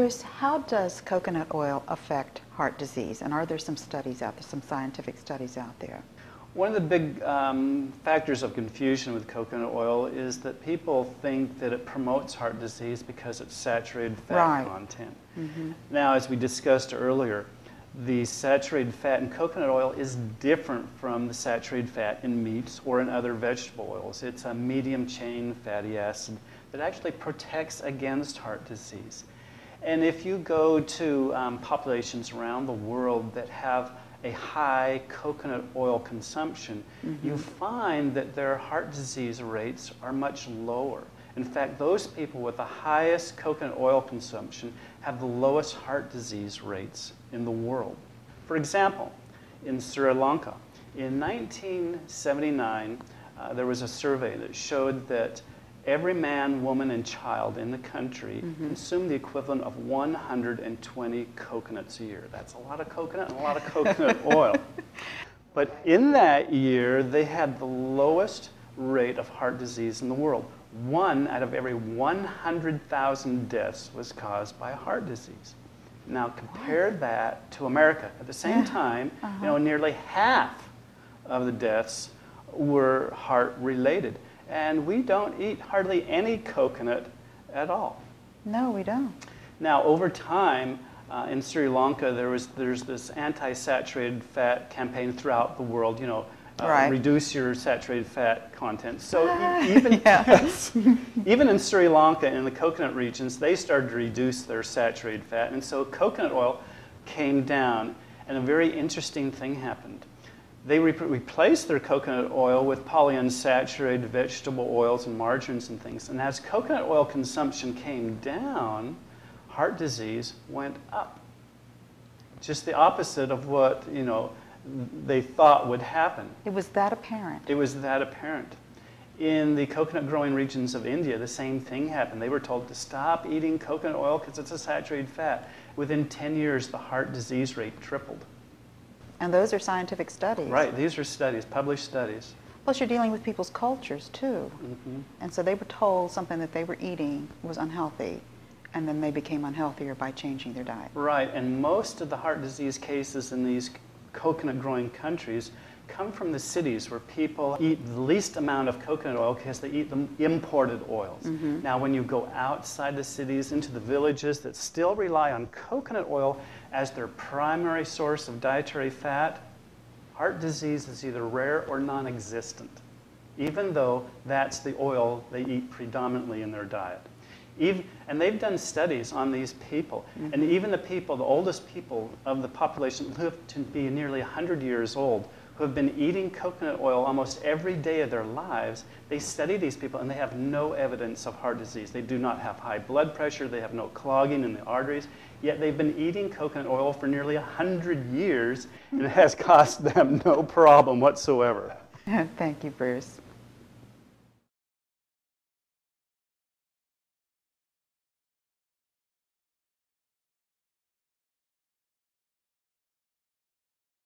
Bruce, how does coconut oil affect heart disease? And are there some studies out there, some scientific studies out there? One of the big factors of confusion with coconut oil is that people think that it promotes heart disease because it's saturated fat content. Now, as we discussed earlier, the saturated fat in coconut oil is different from the saturated fat in meats or in other vegetable oils. It's a medium-chain fatty acid that actually protects against heart disease. And if you go to populations around the world that have a high coconut oil consumption, you find that their heart disease rates are much lower. In fact, those people with the highest coconut oil consumption have the lowest heart disease rates in the world. For example, in Sri Lanka, in 1979, there was a survey that showed that every man, woman, and child in the country consumed the equivalent of 120 coconuts a year. That's a lot of coconut and a lot of coconut oil. But in that year, they had the lowest rate of heart disease in the world. 1 out of every 100,000 deaths was caused by heart disease. Now compare that to America. At the same time, you know, nearly half of the deaths were heart-related. And we don't eat hardly any coconut at all. No, we don't. Now, over time, in Sri Lanka, there's this anti-saturated fat campaign throughout the world, you know, reduce your saturated fat content. So even, even in Sri Lanka, in the coconut regions, they started to reduce their saturated fat. And so coconut oil came down, and a very interesting thing happened. They replaced their coconut oil with polyunsaturated vegetable oils and margarines and things. And as coconut oil consumption came down, heart disease went up. Just the opposite of what, you know, they thought would happen. It was that apparent. It was that apparent. In the coconut growing regions of India, the same thing happened. They were told to stop eating coconut oil because it's a saturated fat. Within 10 years, the heart disease rate tripled. And those are scientific studies. Right, these are studies, published studies. Plus you're dealing with people's cultures too. And so they were told something that they were eating was unhealthy, and then they became unhealthier by changing their diet. Right, and most of the heart disease cases in these coconut growing countries come from the cities where people eat the least amount of coconut oil because they eat the imported oils. Now when you go outside the cities into the villages that still rely on coconut oil as their primary source of dietary fat, heart disease is either rare or non-existent, even though that's the oil they eat predominantly in their diet. And they've done studies on these people, and even the people, the oldest people of the population, live to be nearly 100 years old, who have been eating coconut oil almost every day of their lives. They study these people and they have no evidence of heart disease. They do not have high blood pressure, they have no clogging in the arteries, yet they've been eating coconut oil for nearly 100 years and it has caused them no problem whatsoever. Thank you, Bruce.